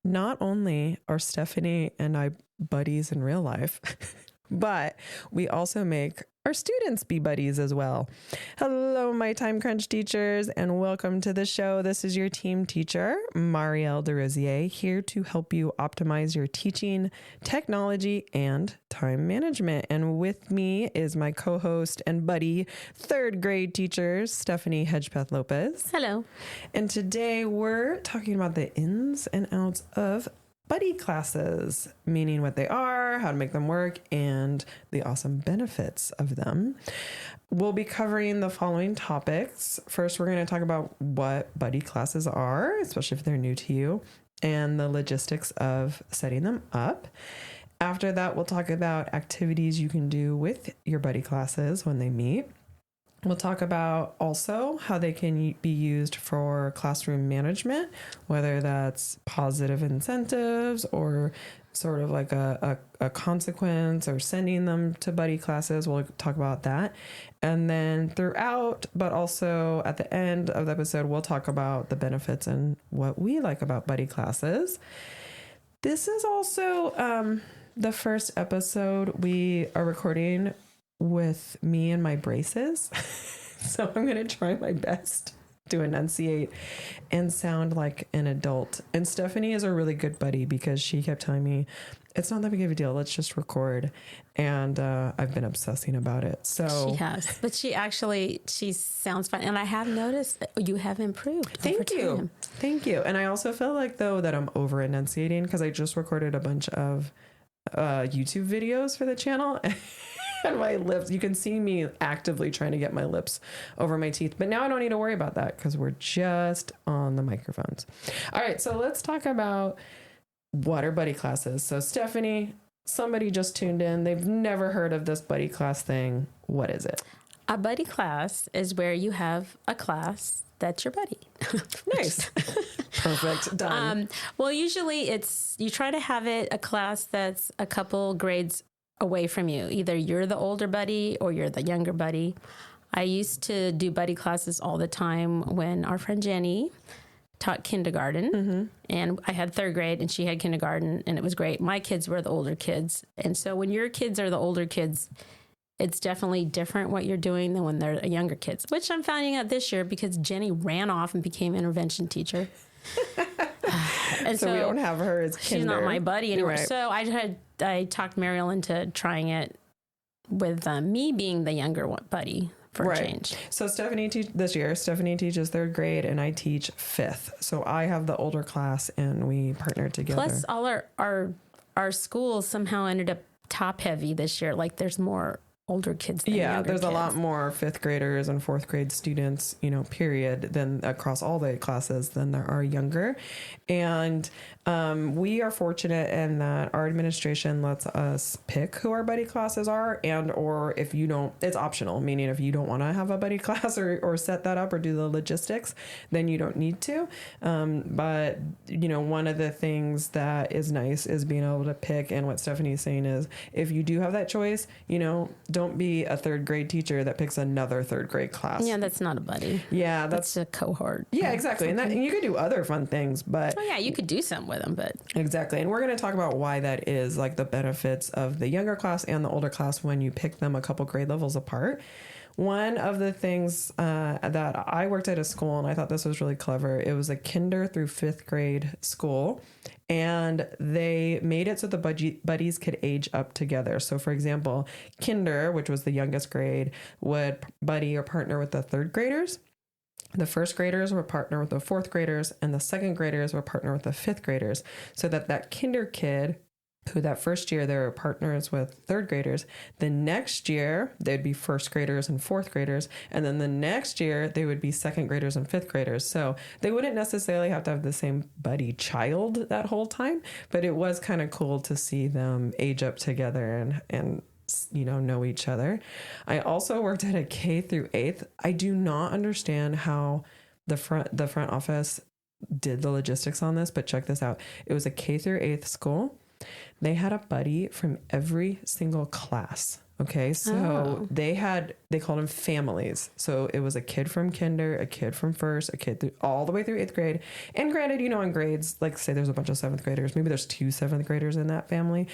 not only are Stephanie and I buddies in real life, but we also make our students be buddies as well. Hello, my Time Crunch teachers, and welcome to the show. This is your team teacher, Mariel and here to help you optimize your teaching, technology, and time management. And with me is my co-host and buddy, third grade teacher, Stephanie Hedgepeth-Lopez. Hello. And today we're talking about the ins and outs of buddy classes, meaning what they are, how to make them work, and the awesome benefits of them. We'll be covering the following topics. First, we're going to talk about what buddy classes are, especially if they're new to you, and the logistics of setting them up. After that, we'll talk about activities you can do with your buddy classes when they meet. We'll talk about also how they can be used for classroom management, whether that's positive incentives or sort of like a consequence or sending them to buddy classes. We'll talk about that. And then throughout, but also at the end of the episode, we'll talk about the benefits and what we like about buddy classes. This is also the first episode we are recording with me and my braces. So I'm going to try my best to enunciate and sound like an adult. And Stephanie is a really good buddy because she kept telling me, it's not that big of a deal. Let's just record. And I've been obsessing about it. So she has, but she sounds fine. And I have noticed that you have improved. Thank you. Thank you. And I also feel like though that I'm over enunciating because I just recorded a bunch of YouTube videos for the channel. And my lips, you can see me actively trying to get my lips over my teeth. But now I don't need to worry about that because we're just on the microphones. All right, so let's talk about what are buddy classes. So Stephanie, somebody just tuned in. They've never heard of this buddy class thing. What is it? A buddy class is where you have a class that's your buddy. Nice. Perfect. Done. Well, usually you try to have it a class that's a couple grades away from you. Either you're the older buddy or you're the younger buddy. I used to do buddy classes all the time when our friend Jenny taught kindergarten, and I had third grade and she had kindergarten, and it was great. My kids were the older kids. And so when your kids are the older kids, it's definitely different what you're doing than when they're younger kids, which I'm finding out this year because Jenny ran off and became intervention teacher. And so we don't have her as kinder. She's not my buddy anymore. Right. So I talked Mariel into trying it with me being the younger buddy for a change. So Stephanie teaches third grade and I teach fifth. So I have the older class and we partnered together. Plus all our schools somehow ended up top heavy this year. Like there's more older kids than younger there's kids. a lot more fifth graders and fourth grade students, period, than across all the classes than there are younger. And we are fortunate in that our administration lets us pick who our buddy classes are, and or if you don't, it's optional, meaning if you don't want to have a buddy class or set that up or do the logistics, then you don't need to. But one of the things that is nice is being able to pick, and what Stephanie's saying is if you do have that choice, don't be a third grade teacher that picks another third grade class. Yeah, that's not a buddy. Yeah, that's a cohort. Yeah, exactly. And you could do other fun things, but you could do something with them, but exactly. And we're going to talk about why that is, like the benefits of the younger class and the older class when you pick them a couple grade levels apart. One of the things that I worked at a school, and I thought this was really clever, it was a kinder through fifth grade school, and they made it so the buddies could age up together. So for example, kinder, which was the youngest grade, would buddy or partner with the third graders. The first graders would partner with the fourth graders, and the second graders would partner with the fifth graders, so that kinder kid, who that first year they were partners with third graders, the next year they'd be first graders and fourth graders, and then the next year they would be second graders and fifth graders. So they wouldn't necessarily have to have the same buddy child that whole time, but it was kind of cool to see them age up together and know each other. I also worked at a K through 8th. I do not understand how the front office did the logistics on this, but check this out. It was a K through 8th school. They had a buddy from every single class. Okay, so they called them families. So it was a kid from kinder, a kid from first, a kid all the way through 8th grade. And granted, in grades, like say there's a bunch of 7th graders, maybe there's 2 7th graders in that family.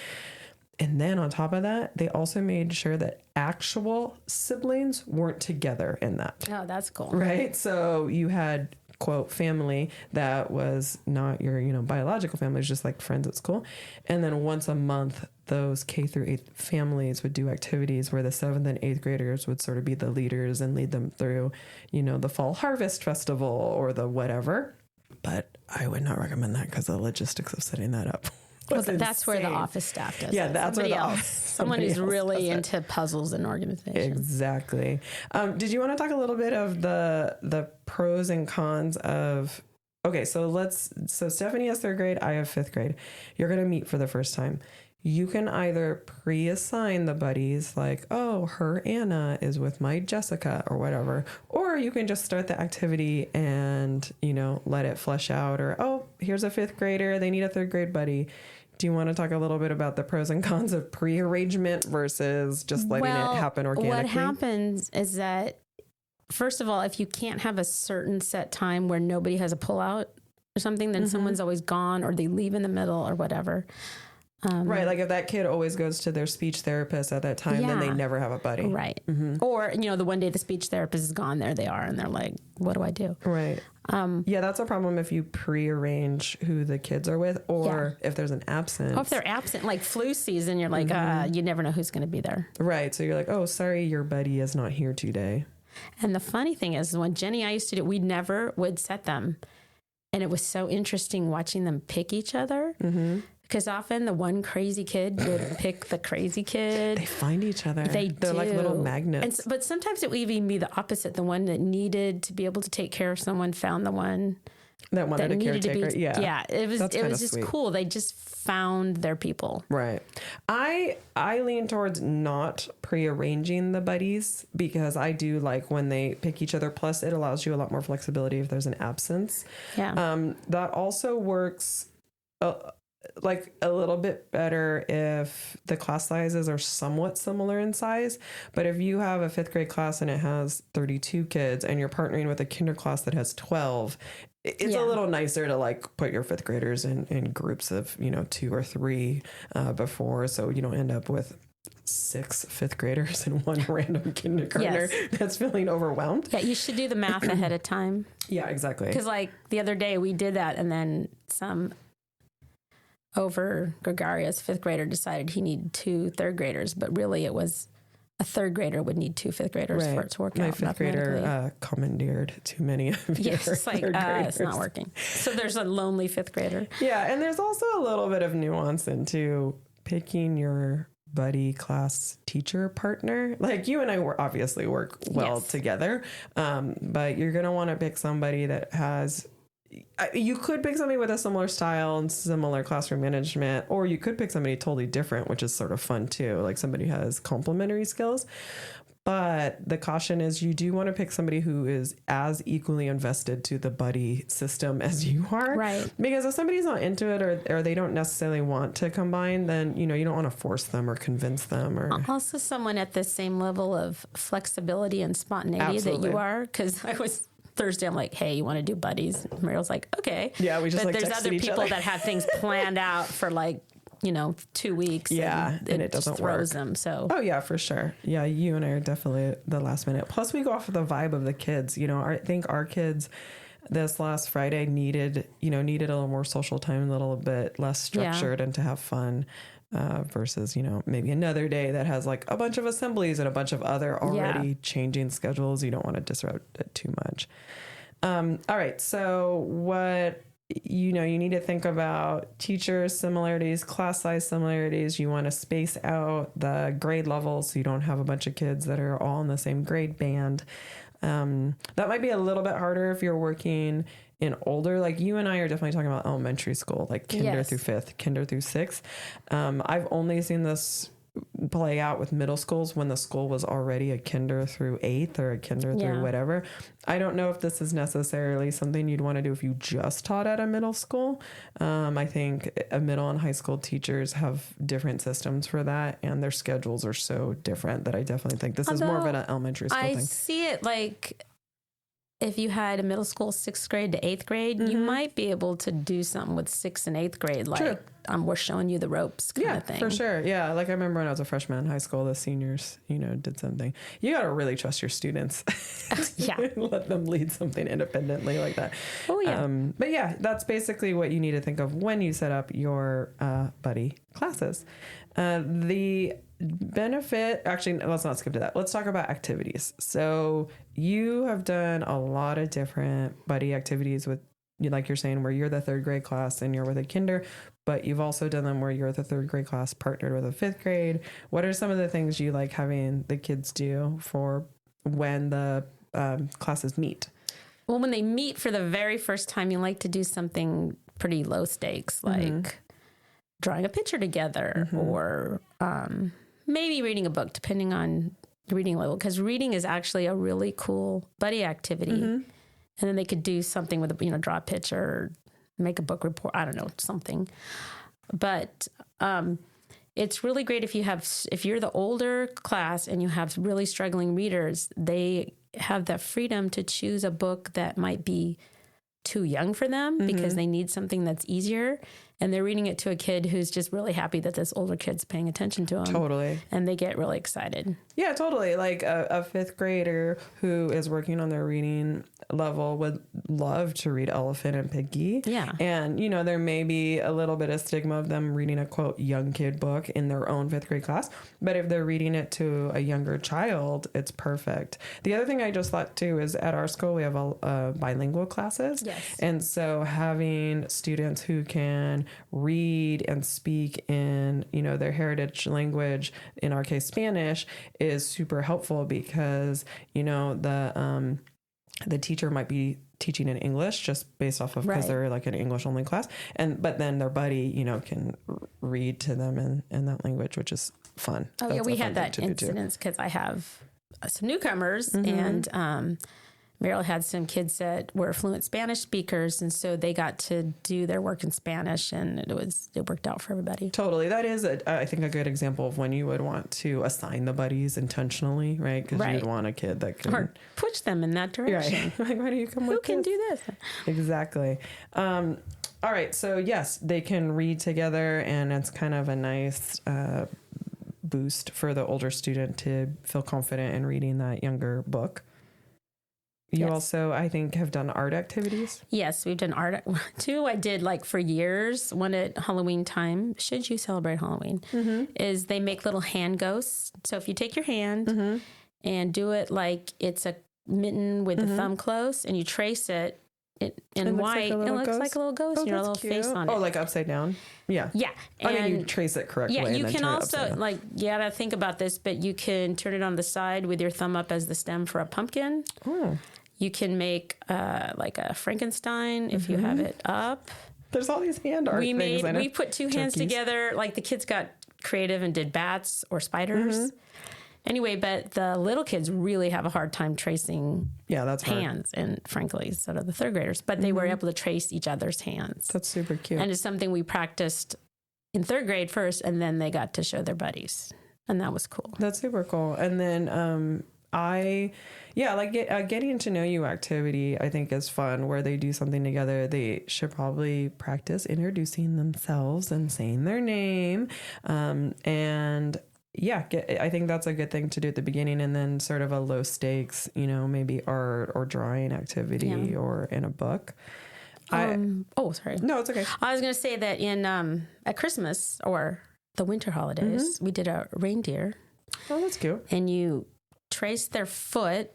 And then on top of that, they also made sure that actual siblings weren't together in that. Oh, that's cool. Right? So you had, quote, family that was not your, biological family, just like friends at school. And then once a month, those K through 8th families would do activities where the 7th and 8th graders would sort of be the leaders and lead them through, the fall harvest festival or the whatever. But I would not recommend that because the logistics of setting that up. Well, that's where the office staff does. Yeah, that's somebody where else. Someone who's really into puzzles and organization. Exactly. Did you want to talk a little bit of the pros and cons of? Okay, so Stephanie has 3rd grade. I have 5th grade. You're going to meet for the first time. You can either pre-assign the buddies, like, oh, her Anna is with my Jessica or whatever, or you can just start the activity and, let it flesh out, or, oh, here's a 5th grader. They need a 3rd grade buddy. Do you want to talk a little bit about the pros and cons of pre-arrangement versus just letting it happen organically? What happens is that, first of all, if you can't have a certain set time where nobody has a pullout or something, then someone's always gone or they leave in the middle or whatever. Right. Like if that kid always goes to their speech therapist at that time, then they never have a buddy. Right. Mm-hmm. Or, the one day the speech therapist is gone, there they are. And they're like, what do I do? Right. Yeah, that's a problem if you prearrange who the kids are with or if there's an absence. Oh, if they're absent, like flu season, you're like, you never know who's going to be there. Right. So you're like, oh, sorry, your buddy is not here today. And the funny thing is when Jenny and I used to do, we never would set them. And it was so interesting watching them pick each other. Mm-hmm. Because often the one crazy kid would pick the crazy kid. They find each other. They're like little magnets. But sometimes it would even be the opposite. The one that needed to be able to take care of someone found the one that wanted a caretaker. Yeah. It was just sweet. Cool. They just found their people. Right. I lean towards not prearranging the buddies because I do like when they pick each other. Plus, it allows you a lot more flexibility if there's an absence. Yeah. That also works. Like a little bit better if the class sizes are somewhat similar in size. But if you have a 5th grade class and it has 32 kids and you're partnering with a kinder class that has 12, it's a little nicer to like put your 5th graders in groups of, 2 or 3 before. So you don't end up with 6 5th graders and 1 random kindergartner that's feeling overwhelmed. Yeah, you should do the math ahead of time. Yeah, exactly. Because like the other day we did that and then some over gregarious 5th grader decided he needed 2 3rd graders, but really it was a 3rd grader would need 2 5th graders for it to work My out. My 5th grader commandeered too many of your it's like, it's not working. So there's a lonely 5th grader. Yeah, and there's also a little bit of nuance into picking your buddy class teacher partner. Like you and I obviously work well together, but you're going to want to pick somebody that has... You could pick somebody with a similar style and similar classroom management, or you could pick somebody totally different, which is sort of fun too. Like somebody has complementary skills. But the caution is you do want to pick somebody who is as equally invested to the buddy system as you are. Right. Because if somebody's not into it or they don't necessarily want to combine, then, you don't want to force them or convince them. Or also someone at the same level of flexibility and spontaneity that you are. Because I was... Thursday, I'm like, hey, you want to do buddies? And Mariel's like, okay. Yeah, we just but like there's other people that have things planned out for 2 weeks. Yeah, and it doesn't work. Throws them. So. Oh yeah, for sure. Yeah, you and I are definitely the last minute. Plus, we go off of the vibe of the kids. I think our kids this last Friday needed a little more social time, a little bit less structured, and to have fun. Versus, maybe another day that has like a bunch of assemblies and a bunch of other already changing schedules. You don't want to disrupt it too much. All right. So what, you need to think about teacher similarities, class size similarities. You want to space out the grade levels so you don't have a bunch of kids that are all in the same grade band. That might be a little bit harder if you're working in older, like you and I are definitely talking about elementary school, like kinder through 5th, kinder through 6th. I've only seen this play out with middle schools when the school was already a kinder through 8th or a kinder through whatever. I don't know if this is necessarily something you'd want to do if you just taught at a middle school. I think a middle and high school teachers have different systems for that, and their schedules are so different that I definitely think this is more of an elementary school thing. I see it like if you had a middle school 6th grade to 8th grade, you might be able to do something with 6th and 8th grade. Like, we're showing you the ropes kind of thing. For sure. Yeah. Like I remember when I was a freshman in high school, the seniors, did something. You got to really trust your students. Let them lead something independently like that. Oh, yeah. But yeah, that's basically what you need to think of when you set up your buddy classes. The benefit, actually, let's not skip to that. Let's talk about activities. So you have done a lot of different buddy activities with, like you're saying, where you're the 3rd grade class and you're with a kinder, but you've also done them where you're the 3rd grade class partnered with a 5th grade. What are some of the things you like having the kids do for when the classes meet? Well, when they meet for the very first time, you like to do something pretty low stakes, like drawing a picture together or maybe reading a book, depending on the reading level, because reading is actually a really cool buddy activity. And then they could do something with, draw a picture, make a book report. I don't know, something. But it's really great if you're the older class and you have really struggling readers, they have the freedom to choose a book that might be too young for them because they need something that's easier. And they're reading it to a kid who's just really happy that this older kid's paying attention to them. Totally. And they get really excited. Yeah, totally. Like a 5th grader who is working on their reading level would love to read Elephant and Piggy. Yeah. And, there may be a little bit of stigma of them reading a, quote, young kid book in their own 5th grade class. But if they're reading it to a younger child, it's perfect. The other thing I just thought, too, is at our school, we have bilingual classes. Yes. And so having students who can read and speak in, their heritage language, in our case, Spanish, is super helpful because, the teacher might be teaching in English just based off of because they're like an English only class. But then their buddy, can read to them in that language, which is fun. Oh, yeah, we had that incident because I have some newcomers and Mariel had some kids that were fluent Spanish speakers, and so they got to do their work in Spanish, and it worked out for everybody. Totally. That is, I think, a good example of when you would want to assign the buddies intentionally, right? Because you'd want a kid that could... Or push them in that direction. Right. Like, why do you come with Who can do this? Exactly. All right. So, yes, they can read together, and it's kind of a nice... boost for the older student to feel confident in reading that younger book. You also, I think, have done art activities. Yes, we've done art. Two, I did for years, one at Halloween time, should you celebrate Halloween, is they make little hand ghosts. So if you take your hand and do it like it's a mitten with the thumb close and you trace it in white, it looks like a little ghost and your little face on it. Oh, like upside down? Yeah. Yeah. And you trace it correctly. Yeah, you can also, you gotta think about this, but you can turn it on the side with your thumb up as the stem for a pumpkin. Oh. You can make like a Frankenstein if you have it up. There's all these hand art things. We put two hands together. Like the kids got creative and did bats or spiders. Anyway, but the little kids really have a hard time tracing that's hands. Hard. And frankly, so do the 3rd graders. But they were able to trace each other's hands. That's super cute. And it's something we practiced in 3rd grade first, and then they got to show their buddies. And that was cool. That's super cool. And then getting to know you activity, I think, is fun, where they do something together. They should probably practice introducing themselves and saying their name. I think that's a good thing to do at the beginning, and then sort of a low stakes, maybe art or drawing activity or in a book. Sorry. No, it's okay. I was going to say that in at Christmas or the winter holidays, we did a reindeer. Oh, that's cute. And you trace their foot.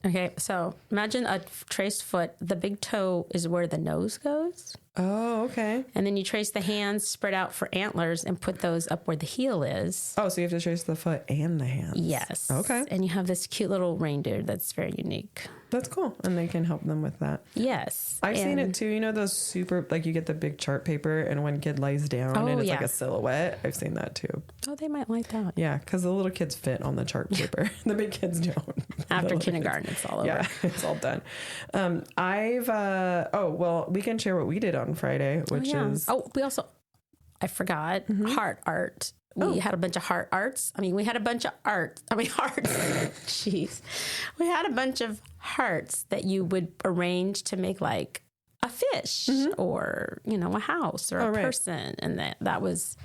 Okay, so imagine a traced foot. The big toe is where the nose goes. Oh, okay. And then you trace the hands spread out for antlers and put those up where the heel is. Oh, so you have to trace the foot and the hands. Yes. Okay. And you have this cute little reindeer that's very unique. That's cool. And they can help them with that. Yes. I've seen it too. You know, those super, like you get the big chart paper and one kid lies down and it's like a silhouette. I've seen that too. Oh, they might like that. Yeah, because the little kids fit on the chart paper. The big kids don't. After kindergarten, it's all over. Yeah, it's all done. We can share what we did on Friday, which is... I forgot, heart art. We had a bunch of heart arts. We had a bunch of hearts. Jeez. We had a bunch of hearts that you would arrange to make like a fish or, a house or a person. And that was,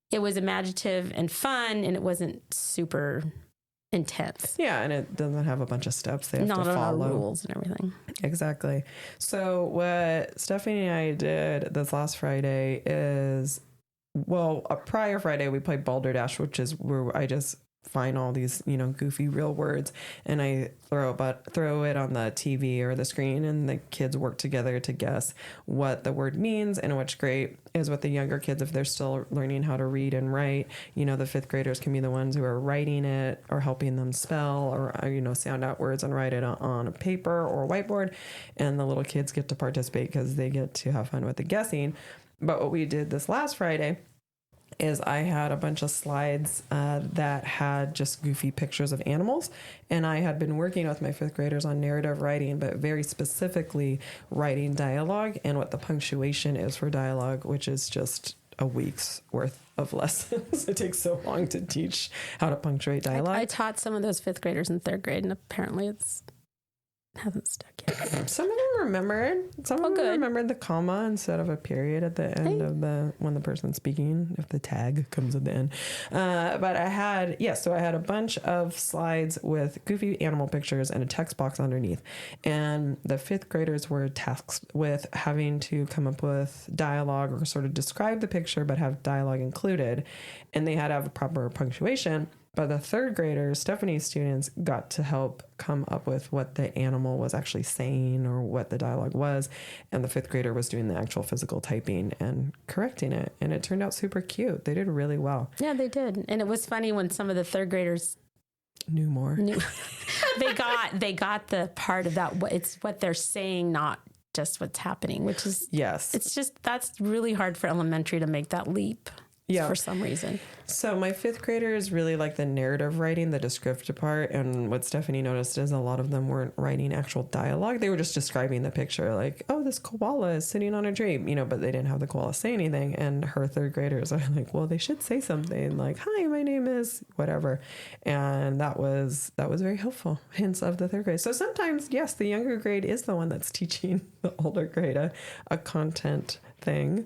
it was imaginative and fun, and it wasn't super intense. Yeah, and it doesn't have a bunch of steps they have to follow. Not a lot of rules and everything. Exactly. So what Stephanie and I did this last Friday is... Well, a prior Friday, we played Balderdash, which is where I just find all these, goofy real words, and I throw it on the TV or the screen, and the kids work together to guess what the word means. And what's great is with the younger kids, if they're still learning how to read and write, the fifth graders can be the ones who are writing it or helping them spell or, sound out words and write it on a paper or a whiteboard. And the little kids get to participate because they get to have fun with the guessing. But what we did this last Friday is I had a bunch of slides that had just goofy pictures of animals. And I had been working with my fifth graders on narrative writing, but very specifically writing dialogue and what the punctuation is for dialogue, which is just a week's worth of lessons. It takes so long to teach how to punctuate dialogue. I taught some of those fifth graders in third grade, and apparently hasn't stuck yet. Some of them remembered. Some of them remembered the comma instead of a period at the end of when the person's speaking, if the tag comes at the end. But I had a bunch of slides with goofy animal pictures and a text box underneath. And the fifth graders were tasked with having to come up with dialogue or sort of describe the picture, but have dialogue included. And they had to have a proper punctuation. But the third graders, Stephanie's students, got to help come up with what the animal was actually saying or what the dialogue was. And the fifth grader was doing the actual physical typing and correcting it. And it turned out super cute. They did really well. Yeah, they did. And it was funny when some of the third graders knew more. They got the part of that. It's what they're saying, not just what's happening, which is... Yes. It's just, that's really hard for elementary to make that leap. Yeah. For some reason. So my fifth graders really like the narrative writing, the descriptive part. And what Stephanie noticed is a lot of them weren't writing actual dialogue. They were just describing the picture like, oh, this koala is sitting on a tree, but they didn't have the koala say anything. And her third graders are like, well, they should say something like, hi, my name is whatever. And that was very helpful. Hints of the third grade. So sometimes, yes, the younger grade is the one that's teaching the older grade a content thing.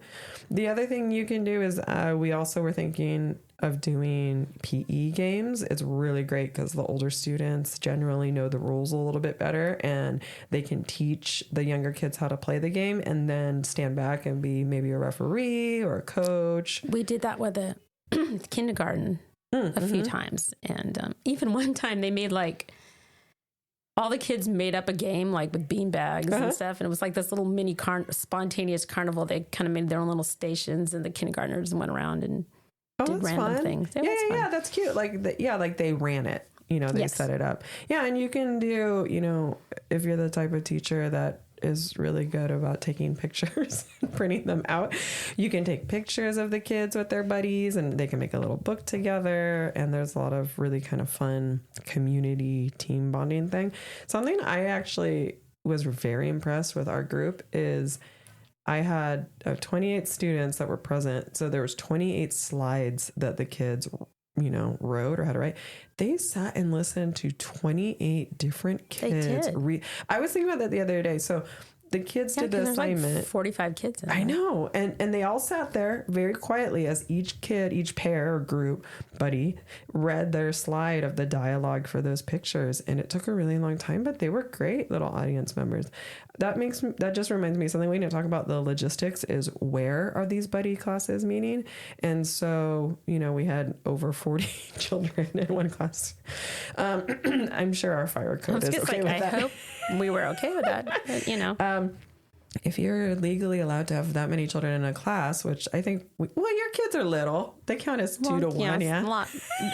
The other thing you can do is we also were thinking of doing PE games. It's really great because the older students generally know the rules a little bit better, and they can teach the younger kids how to play the game and then stand back and be maybe a referee or a coach. We did that with the kindergarten a few times. And even one time they made all the kids made up a game with beanbags and stuff. And it was like this little mini spontaneous carnival. They kind of made their own little stations, and the kindergartners went around and did random things. Yeah, that's cute. They ran it. They set it up. Yeah, and you can do, if you're the type of teacher that is really good about taking pictures and printing them out, you can take pictures of the kids with their buddies, and they can make a little book together. And there's a lot of really kind of fun community team bonding thing. Something I actually was very impressed with our group is I had 28 students that were present. So there was 28 slides that the kids wrote or had to write. They sat and listened to 28 different kids read. I was thinking about that the other day. So the kids did the assignment. 45 kids in there. I know. And they all sat there very quietly as each kid, each pair or group buddy read their slide of the dialogue for those pictures. And it took a really long time, but they were great little audience members. That just reminds me of something we need to talk about. The logistics is, where are these buddy classes meeting? And so, we had over 40 children in one class. I'm sure our fire code is okay with that. I hope we were okay with that, but, if you're legally allowed to have that many children in a class, which I think, your kids are little. They count as 2 to 1, yeah?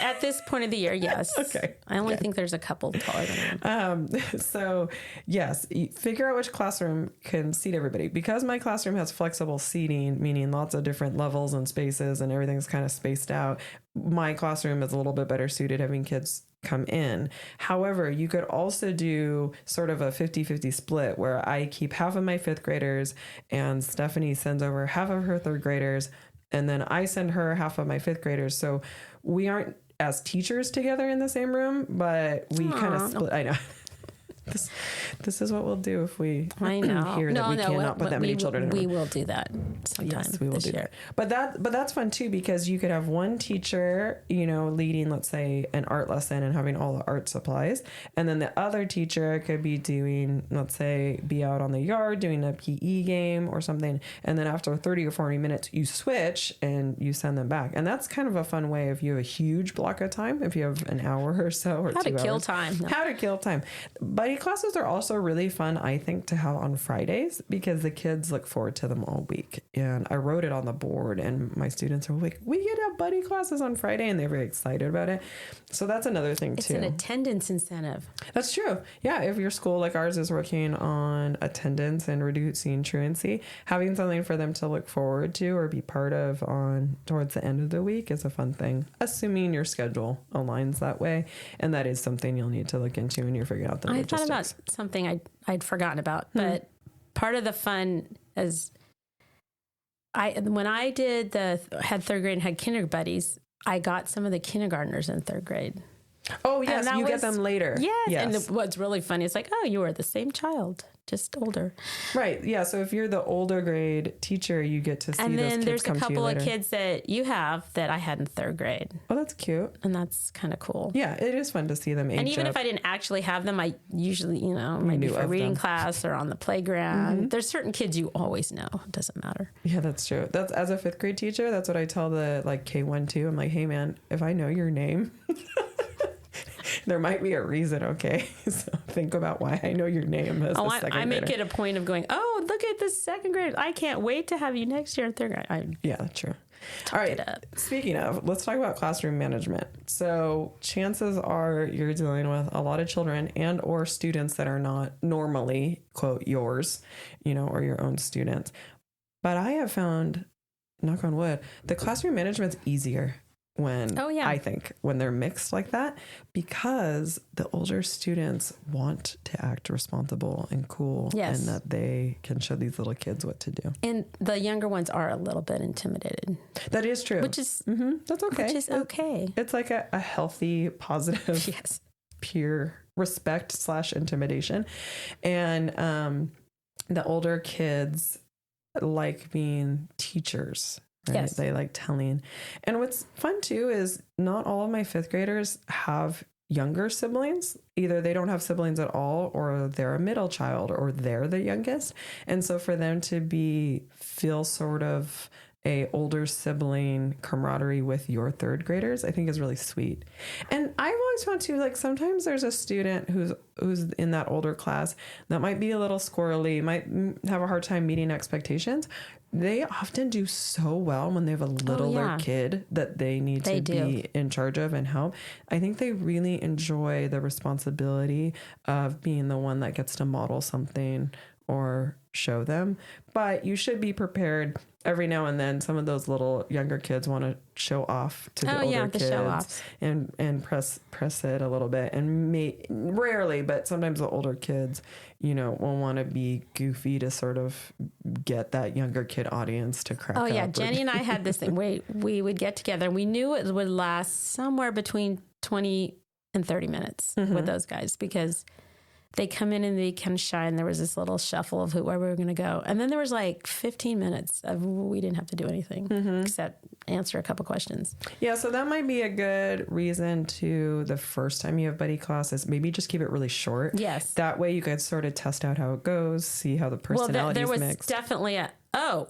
At this point of the year, yes. Okay. I only think there's a couple taller than one. So, yes, figure out which classroom can seat everybody. Because my classroom has flexible seating, meaning lots of different levels and spaces and everything's kind of spaced out, my classroom is a little bit better suited having kids come in. However, you could also do sort of a 50-50 split where I keep half of my 5th graders and Stephanie sends over half of her 3rd graders, and then I send her half of my 5th graders. So we aren't as teachers together in the same room, but we kind of split. I know. This is what we'll do if we hear that we cannot put that many children in a room. We will do that sometime. Yes, we will do that. But that's fun too, because you could have one teacher, leading, let's say, an art lesson and having all the art supplies. And then the other teacher could be doing, let's say, be out on the yard doing a PE game or something. And then after 30 or 40 minutes, you switch and you send them back. And that's kind of a fun way if you have a huge block of time, if you have an hour or so or 2 hours. How to kill time. How to kill time. Buddy classes are also really fun, I think, to have on Fridays because the kids look forward to them all week. And I wrote it on the board and my students are like, we get to have buddy classes on Friday, and they're very excited about it. So that's another thing too. It's an attendance incentive. That's true. Yeah. If your school like ours is working on attendance and reducing truancy, having something for them to look forward to or be part of on towards the end of the week is a fun thing, assuming your schedule aligns that way. And that is something you'll need to look into when you're figuring out the logistics. I thought about something I'd forgotten about, but part of the fun is when I had 3rd grade and had kinder buddies, I got some of the kindergartners in 3rd grade. Oh, yes. You get them later. Yes. And what's really funny is like, oh, you were the same child, just older. Right. Yeah. So if you're the older grade teacher, you get to see those kids come to you later. And then there's a couple of kids that you have that I had in 3rd grade. Oh, that's cute. And that's kind of cool. Yeah. It is fun to see them age And even up. if I didn't actually have them, I usually, maybe for reading class or on the playground. There's certain kids you always know. It doesn't matter. Yeah, that's true. That's as a 5th grade teacher, that's what I tell the K1 too. I'm like, hey man, if I know your name, there might be a reason, okay? So think about why I know your name as a 2nd grader. I make it a point of going, oh, look at this 2nd grade. I can't wait to have you next year in 3rd grade. Yeah, true. All right. Speaking of, let's talk about classroom management. So chances are you're dealing with a lot of children and or students that are not normally, quote, yours, or your own students. But I have found, knock on wood, the classroom management's easier I think when they're mixed like that, because the older students want to act responsible and cool, and that they can show these little kids what to do. And the younger ones are a little bit intimidated. That is true. Which is that's okay. Which is okay. It's like a healthy, positive, peer respect / intimidation. And the older kids like being teachers. Right? Yes. They like telling. And what's fun too is not all of my 5th graders have younger siblings. Either they don't have siblings at all, or they're a middle child, or they're the youngest. And so for them to feel sort of a older sibling camaraderie with your 3rd graders, I think is really sweet. And I've always found too, sometimes there's a student who's in that older class that might be a little squirrely, might have a hard time meeting expectations. They often do so well when they have a littler kid that they need to be in charge of and help. I think they really enjoy the responsibility of being the one that gets to model something or show them. But you should be prepared. Every now and then, some of those little younger kids want to show off to the older kids show-offs. and press it a little bit. And rarely, but sometimes the older kids, will want to be goofy to sort of get that younger kid audience to crack up. Oh yeah, Jenny and I had this thing. We would get together, and we knew it would last somewhere between 20 and 30 minutes with those guys, because they come in and they kind of shy, and there was this little shuffle of where we were going to go. And then there was 15 minutes of we didn't have to do anything except answer a couple questions. Yeah, so that might be a good reason to, the first time you have buddy classes, maybe just keep it really short. Yes. That way you could sort of test out how it goes, see how the personalities mix. There was definitely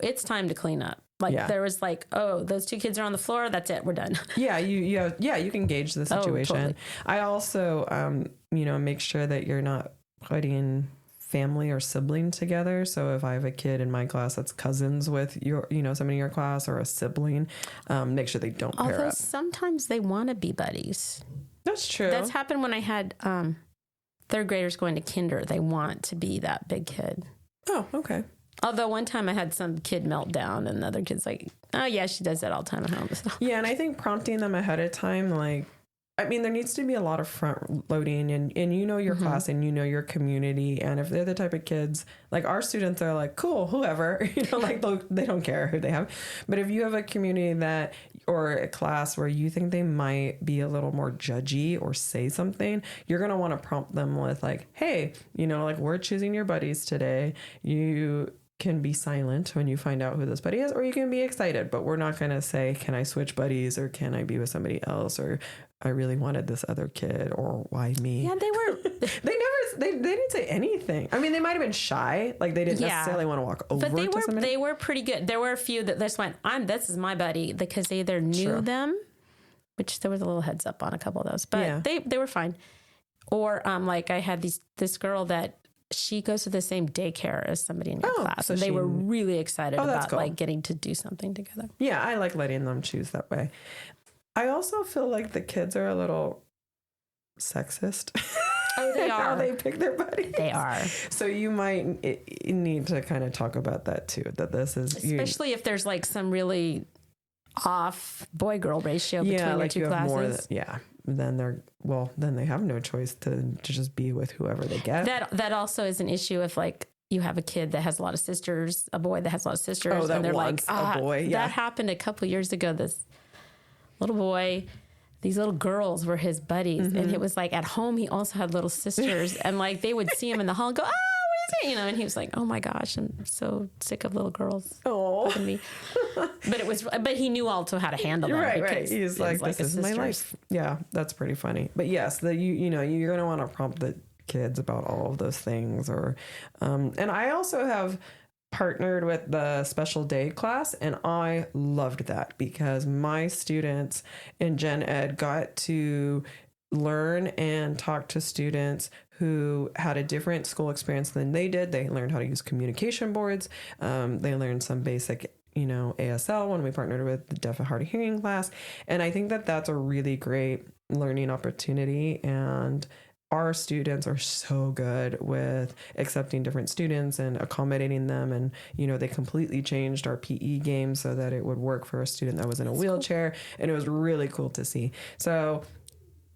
it's time to clean up. There was those 2 kids are on the floor. That's it. We're done. Yeah. You can gauge the situation. Totally. I also, make sure that you're not putting family or sibling together. So if I have a kid in my class that's cousins with your, somebody in your class or a sibling, make sure they don't pair Although up. sometimes they want to be buddies. That's true. That's happened when I had third graders going to kinder. They want to be that big kid. Oh, okay. Although one time I had some kid meltdown and the other kid's like, oh yeah, she does that all the time at home. Yeah, and I think prompting them ahead of time, there needs to be a lot of front loading and your class and your community. And if they're the type of kids, like our students are like, cool, whoever, they don't care who they have. But if you have a community or a class where you think they might be a little more judgy or say something, you're going to want to prompt them with like, hey, we're choosing your buddies today. You can be silent when you find out who this buddy is, or you can be excited, but we're not going to say, can I switch buddies or can I be with somebody else? Or I really wanted this other kid, or why me? Yeah, they were. they didn't say anything. I mean, they might have been shy. Like they didn't necessarily want to walk over to somebody. They were pretty good. There were a few that just went, this is my buddy, because they either knew them, which there was a little heads up on a couple of those, but they were fine. Or like I had this girl that she goes to the same daycare as somebody in your class. So they were really excited about cool. getting to do something together. Yeah, I like letting them choose that way. I also feel like the kids are a little sexist. Oh, they are. How they pick their buddies. They are. So you might need to kind of talk about that too. That this is especially if there's like some really off boy-girl ratio between your two classes. Then they have no choice to just be with whoever they get. That also is an issue if like you have a kid that has a lot of sisters, a boy that has a lot of sisters, and they're like, a boy. Yeah. That happened a couple years ago. This little boy, these little girls were his buddies, and it was like at home he also had little sisters, and like they would see him in the hall and go, oh, what is it? And he was like, oh my gosh, I'm so sick of little girls. Oh, me. But he knew also how to handle them. Right. He's like, this is my life. Yeah, that's pretty funny. But yes, you're going to want to prompt the kids about all of those things. Or, and I also have partnered with the special day class, and I loved that because my students in Gen Ed got to learn and talk to students who had a different school experience than they did. They learned how to use communication boards. They learned some basic, ASL when we partnered with the deaf and hard of hearing class. And I think that that's a really great learning opportunity. And our students are so good with accepting different students and accommodating them. And, they completely changed our PE game so that it would work for a student that was in a wheelchair. Cool. And it was really cool to see. So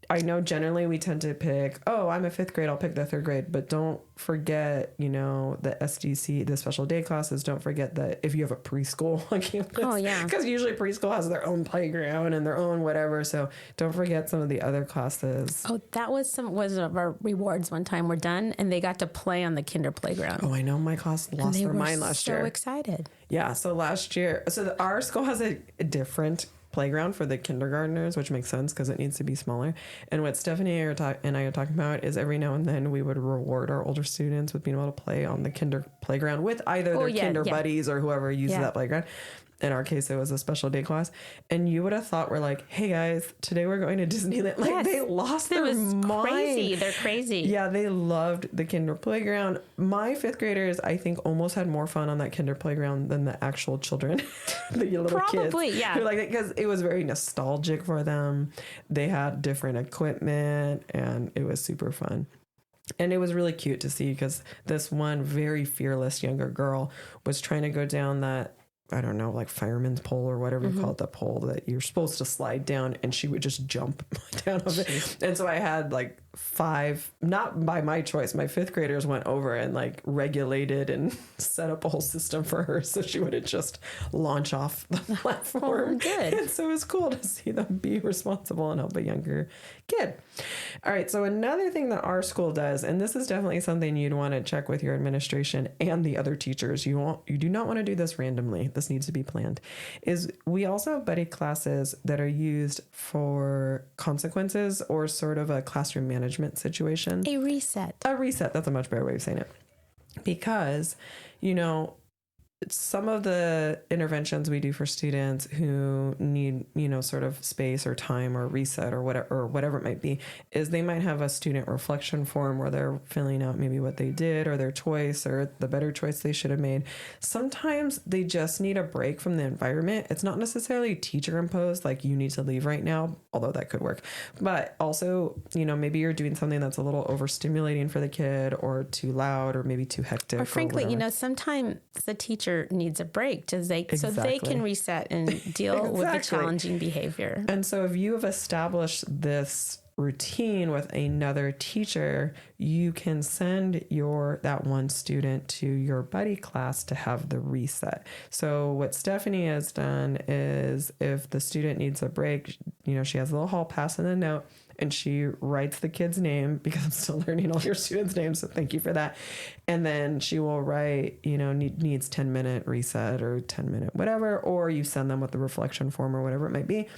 I know generally we tend to pick, I'm a fifth grade, I'll pick the third grade, but don't forget, the SDC, the special day classes, don't forget that if you have a preschool on campus. Oh, yeah. Because usually preschool has their own playground and their own whatever. So don't forget some of the other classes. Oh, that was one of our rewards one time. We're done and they got to play on the kinder playground. Oh, I know. My class lost their mind last year. So excited. Yeah. So last year, our school has a different playground for the kindergartners, which makes sense because it needs to be smaller. And what Stephanie and I are talking about is every now and then we would reward our older students with being able to play on the kinder playground with either their kinder buddies or whoever uses that playground. In our case, it was a special day class. And you would have thought we're like, hey guys, today we're going to Disneyland. Like they lost their mind. Crazy. They're crazy. Yeah, they loved the kinder playground. My fifth graders, I think, almost had more fun on that kinder playground than the actual children, the little kids. Probably, yeah. Who because it was very nostalgic for them. They had different equipment and it was super fun. And it was really cute to see because this one very fearless younger girl was trying to go down that, I don't know, like fireman's pole or whatever you call it, the pole that you're supposed to slide down, and she would just jump down of it. And so I had like 5, not by my choice, my fifth graders went over and like regulated and set up a whole system for her so she wouldn't just launch off the platform. Oh, good. And so it was cool to see them be responsible and help a younger kid. All right, so another thing that our school does, and this is definitely something you'd want to check with your administration and the other teachers, you do not want to do this randomly. This needs to be planned, is we also have buddy classes that are used for consequences or sort of a classroom management situation. A reset. That's a much better way of saying it. Because, some of the interventions we do for students who need, sort of space or time or reset or whatever it might be, is they might have a student reflection form where they're filling out maybe what they did or their choice or the better choice they should have made. Sometimes they just need a break from the environment. It's not necessarily teacher imposed, like you need to leave right now, although that could work. But also, maybe you're doing something that's a little overstimulating for the kid or too loud or maybe too hectic. Or frankly, sometimes the teacher needs a break so they can reset and deal with the challenging behavior. And so if you have established this routine with another teacher, you can send that one student to your buddy class to have the reset. So what Stephanie has done is if the student needs a break, she has a little hall pass and a note, and she writes the kid's name, because I'm still learning all your students' names, so thank you for that. And then she will write, needs 10-minute reset or 10-minute whatever, or you send them with the reflection form or whatever it might be.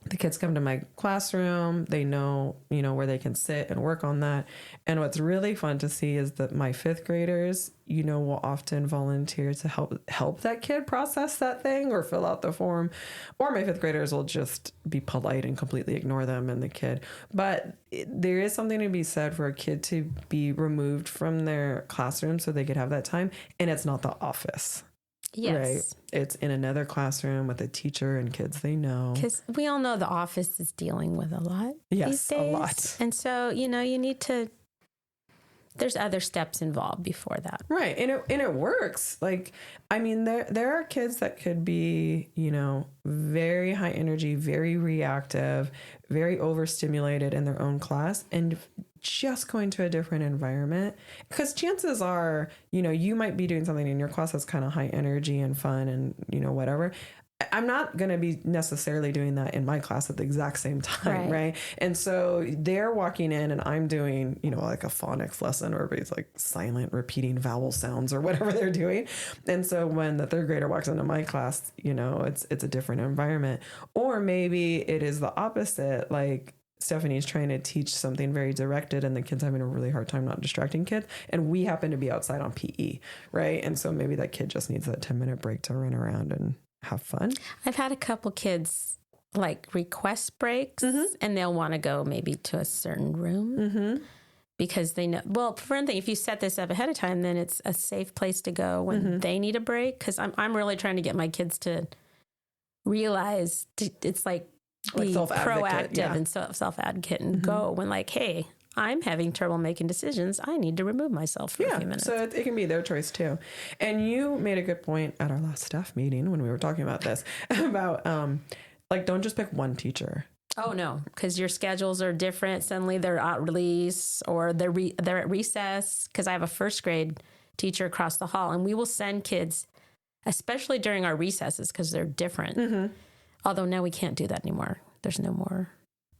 The kids come to my classroom, they know, where they can sit and work on that. And what's really fun to see is that my 5th graders, will often volunteer to help that kid process that thing or fill out the form. Or my 5th graders will just be polite and completely ignore them and the kid. But there is something to be said for a kid to be removed from their classroom so they could have that time. And it's not the office. Yes. Right. It's in another classroom with a teacher and kids they know. Because we all know the office is dealing with a lot these days. A lot. And so, you need to, there's other steps involved before that. Right. And it works. Like, I mean, there are kids that could be, very high energy, very reactive, very overstimulated in their own class, and just going to a different environment, because chances are, you might be doing something in your class that's kind of high energy and fun and, whatever. I'm not going to be necessarily doing that in my class at the exact same time. Right. And so they're walking in and I'm doing, like a phonics lesson where everybody's like silent, repeating vowel sounds or whatever they're doing. And so when the 3rd grader walks into my class, it's a different environment. Or maybe it is the opposite. Like, Stephanie's trying to teach something very directed and the kid's having a really hard time not distracting kids. And we happen to be outside on PE, right? And so maybe that kid just needs that 10-minute break to run around and have fun. I've had a couple kids request breaks, and they'll want to go maybe to a certain room because they know, well, for one thing, if you set this up ahead of time, then it's a safe place to go when they need a break. Because I'm really trying to get my kids to realize it's be proactive and self-advocate and go when hey, I'm having trouble making decisions. I need to remove myself for a few minutes. So it can be their choice too. And you made a good point at our last staff meeting when we were talking about this about don't just pick one teacher. Oh no, because your schedules are different. Suddenly they're out release or they're at recess. Because I have a 1st grade teacher across the hall, and we will send kids, especially during our recesses, because they're different. Although now we can't do that anymore. There's no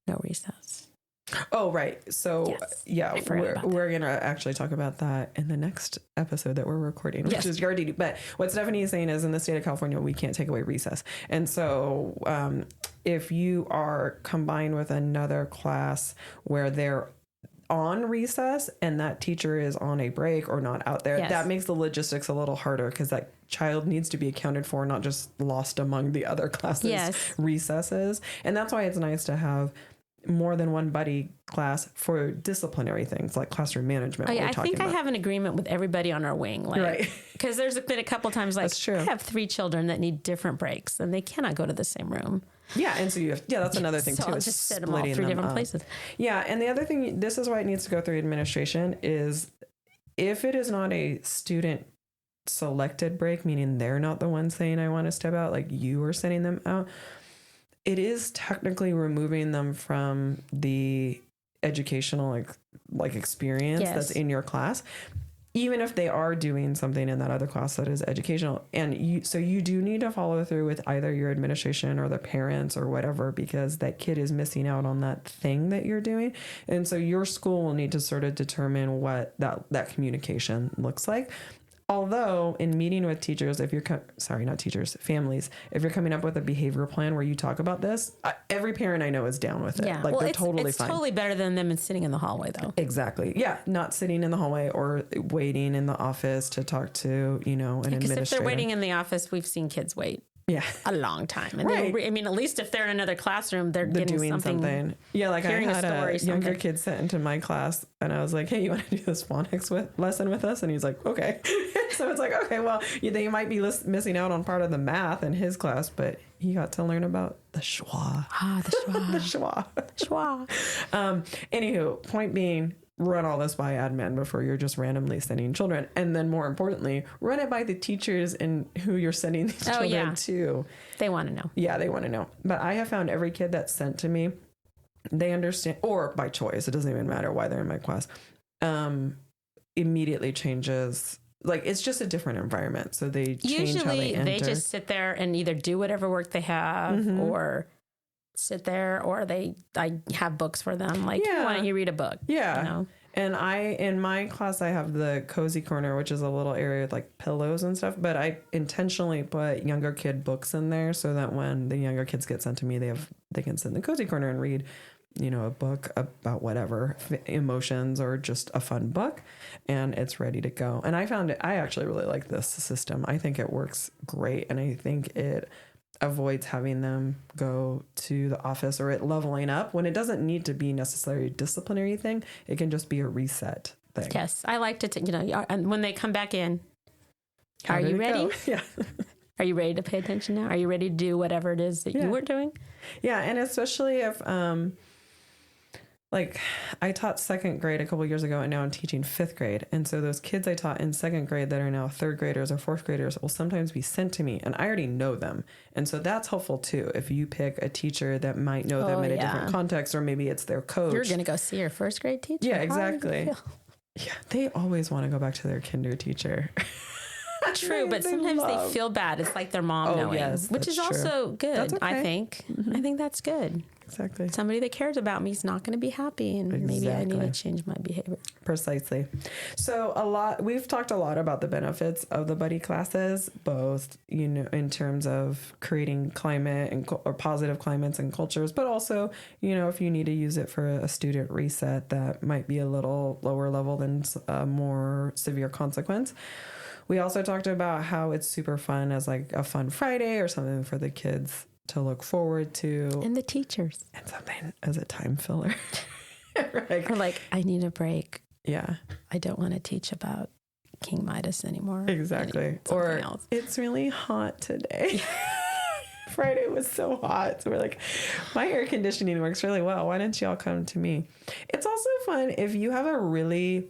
recess. Oh, right. So, we're going to actually talk about that in the next episode that we're recording, which is already. But what Stephanie is saying is in the state of California, we can't take away recess. And so if you are combined with another class where they're on recess and that teacher is on a break or not out there, that makes the logistics a little harder because that child needs to be accounted for, not just lost among the other classes recesses. And that's why it's nice to have more than one buddy class for disciplinary things like classroom management. I think I have an agreement with everybody on our wing. Right. Because there's been a couple times That's true. I have 3 children that need different breaks and they cannot go to the same room. Yeah. And so that's another thing too. I'll just set them all 3 different places. Yeah. And the other thing, this is why it needs to go through administration, is if it is not a student selected break, meaning they're not the ones saying I want to step out, like you are sending them out, it is technically removing them from the educational experience that's in your class, even if they are doing something in that other class that is educational. And you do need to follow through with either your administration or the parents or whatever, because that kid is missing out on that thing that you're doing. And so your school will need to sort of determine what that communication looks like. Although in meeting with teachers, if you're, not teachers, families, if you're coming up with a behavior plan where you talk about this, every parent I know is down with it. Yeah. Like, well, they're it's totally fine. totally better than them sitting in the hallway, though. Exactly. Yeah. Not sitting in the hallway or waiting in the office to talk to, an administrator. Because if they're waiting in the office, we've seen kids wait. Yeah. A long time. And Right. at least if they're in another classroom, they're getting doing something. Yeah, like I had a younger kid sent into my class and I was like, hey, you want to do this phonics lesson with us? And he's like, okay. So it's like, okay, well, you might be missing out on part of the math in his class, but he got to learn about the schwa. The schwa. The schwa. Anywho, point being, run all this by admin before you're just randomly sending children. And then more importantly, run it by the teachers and who you're sending these children to. They want to know. Yeah, they want to know. But I have found every kid that's sent to me, they understand, or by choice, it doesn't even matter why they're in my class, immediately changes. Like, it's just a different environment. So they change how they enter. They just sit there and either do whatever work they have or sit there, or I have books for them. Like, why don't you read a book? Yeah. And in my class, I have the cozy corner, which is a little area with like pillows and stuff. But I intentionally put younger kid books in there so that when the younger kids get sent to me, they can sit in the cozy corner and read, a book about whatever emotions or just a fun book, and it's ready to go. And I actually really like this system. I think it works great, and I think it avoids having them go to the office or it leveling up when it doesn't need to be necessarily a disciplinary thing. It can just be a reset thing. Yes. I like to, and when they come back in, are you ready? Yeah. Are you ready to pay attention now? Are you ready to do whatever it is that you were doing? Yeah. And especially if, like, I taught second grade a couple years ago, and now I'm teaching fifth grade. And so those kids I taught in second grade that are now third graders or fourth graders will sometimes be sent to me, and I already know them. And so that's helpful too. If you pick a teacher that might know them in a different context, or maybe it's their coach. You're going to go see your first grade teacher? Yeah, exactly. Yeah, they always want to go back to their kinder teacher. True, but sometimes they feel bad. It's like their mom knowing, which is also good. Okay. I think. Mm-hmm. I think that's good. Exactly. Somebody that cares about me is not going to be happy, and maybe I need to change my behavior. Precisely. So we've talked a lot about the benefits of the buddy classes, both, in terms of creating climate or positive climates and cultures, but also, if you need to use it for a student reset that might be a little lower level than a more severe consequence. We also talked about how it's super fun as like a fun Friday or something for the kids to look forward to. And the teachers. And something as a time filler. Or like, I need a break. Yeah. I don't want to teach about King Midas anymore. Exactly. Or else. It's really hot today. Friday was so hot. So we're like, my air conditioning works really well. Why don't y'all come to me? It's also fun if you have a really,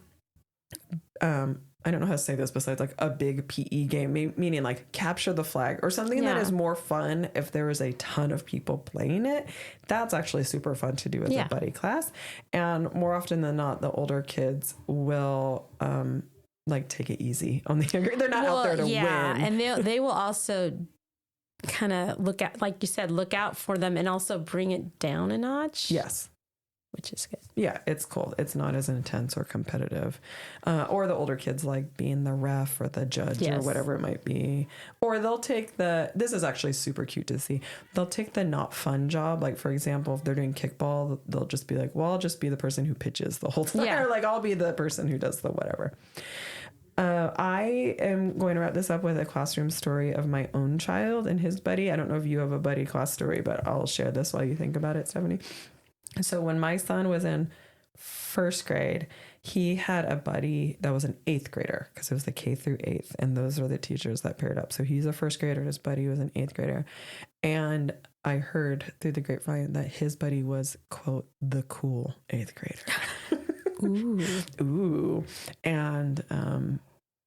I don't know how to say this besides like a big PE game, meaning like capture the flag or something that is more fun if there is a ton of people playing it. That's actually super fun to do as a buddy class. And more often than not, the older kids will like take it easy on the younger. They're not out there to win. And they will also kind of look at, like you said, look out for them and also bring it down a notch. Yes. Which is good. Yeah, it's cool. It's not as intense or competitive. Or the older kids like being the ref or the judge or whatever it might be. Or they'll take this is actually super cute to see. They'll take the not fun job. Like, for example, if they're doing kickball, they'll just be like, well, I'll just be the person who pitches the whole time. Yeah. Or like, I'll be the person who does the whatever. I am going to wrap this up with a classroom story of my own child and his buddy. I don't know if you have a buddy class story, but I'll share this while you think about it, Stephanie. So when my son was in first grade, he had a buddy that was an eighth grader because it was the K through eighth. And those are the teachers that paired up. So he's a first grader. His buddy was an eighth grader. And I heard through the grapevine that his buddy was, quote, the cool eighth grader. Ooh. And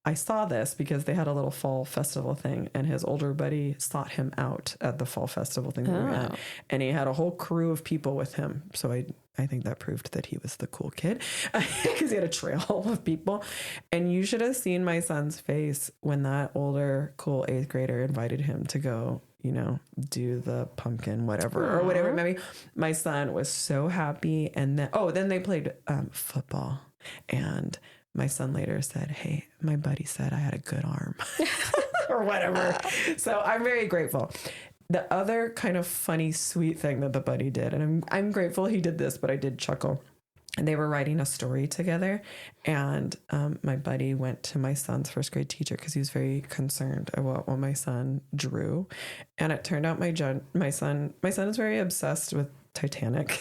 I saw this because they had a little fall festival thing, and his older buddy sought him out at the fall festival thing that we were at, and he had a whole crew of people with him. So I think that proved that he was the cool kid because he had a trail of people. And you should have seen my son's face when that older cool eighth grader invited him to go, do the pumpkin, whatever, or whatever. Maybe my son was so happy. And then they played football, and my son later said, hey, my buddy said I had a good arm or whatever. So I'm very grateful. The other kind of funny, sweet thing that the buddy did, and I'm grateful he did this, but I did chuckle. And they were writing a story together, and my buddy went to my son's first grade teacher because he was very concerned about what my son drew. And it turned out my son is very obsessed with Titanic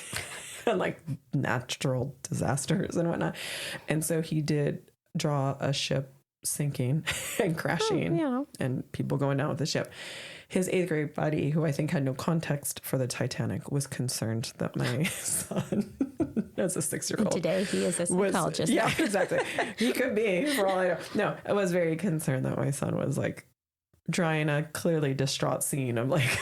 and like natural disasters and whatnot. And so he did draw a ship sinking and crashing and people going down with the ship. His 8th grade buddy, who I think had no context for the Titanic, was concerned that my son, as a 6-year-old, today he is a psychologist. Yeah, exactly. He could be, for all I know. No, I was very concerned that my son was like drawing a clearly distraught scene of like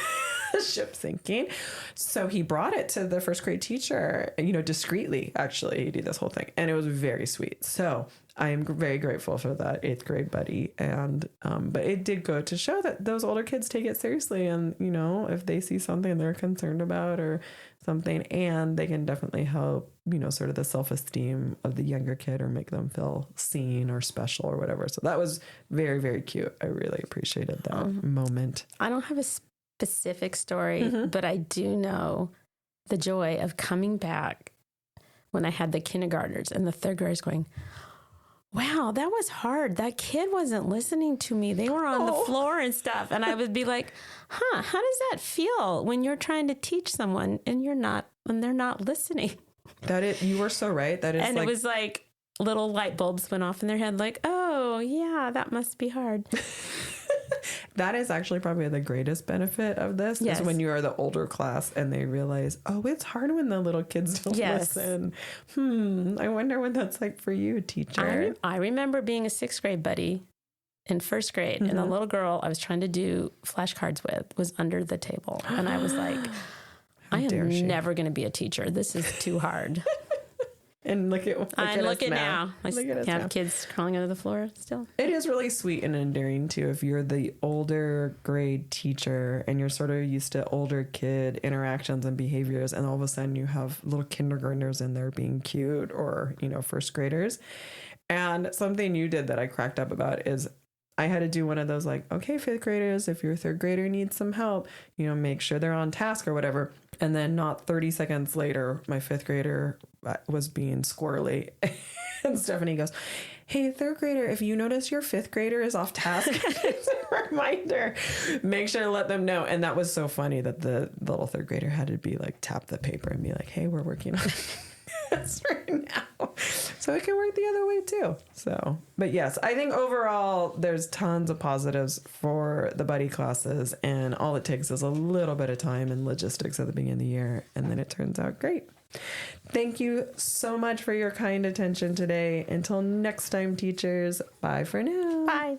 a ship sinking. So he brought it to the first grade teacher, discreetly. Actually, he did this whole thing, and it was very sweet. So I am very grateful for that 8th grade buddy. And, but it did go to show that those older kids take it seriously. And, if they see something they're concerned about or something, and they can definitely help, sort of the self-esteem of the younger kid or make them feel seen or special or whatever. So that was very, very cute. I really appreciated that moment. I don't have a specific story, but I do know the joy of coming back when I had the kindergartners and the 3rd graders going, wow, that was hard. That kid wasn't listening to me. They were on the floor and stuff. And I would be like, how does that feel when you're trying to teach someone and they're not listening? You were so right. That is, and it was like little light bulbs went off in their head, like, oh yeah, that must be hard. That is actually probably the greatest benefit of this is when you are the older class and they realize, oh, it's hard when the little kids don't listen. I wonder what that's like for you, teacher. I remember being a 6th grade buddy in 1st grade, and the little girl I was trying to do flashcards with was under the table. And I was like, I am never going to be a teacher. This is too hard. And look at us now. I have kids crawling under the floor still. It is really sweet and endearing too if you're the older grade teacher and you're sort of used to older kid interactions and behaviors, and all of a sudden you have little kindergartners in there being cute, or 1st graders. And something you did that I cracked up about is I had to do one of those like, okay, 5th graders, if your 3rd grader needs some help, make sure they're on task or whatever. And then not 30 seconds later, my 5th grader was being squirrely. And Stephanie goes, hey, 3rd grader, if you notice your 5th grader is off task, it's a reminder. Make sure to let them know. And that was so funny that the little 3rd grader had to be like, tap the paper and be like, hey, we're working on this right now. So it can work the other way too. So, but yes, I think overall there's tons of positives for the buddy classes, and all it takes is a little bit of time and logistics at the beginning of the year, and then it turns out great. Thank you so much for your kind attention today. Until next time, teachers, bye for now. Bye.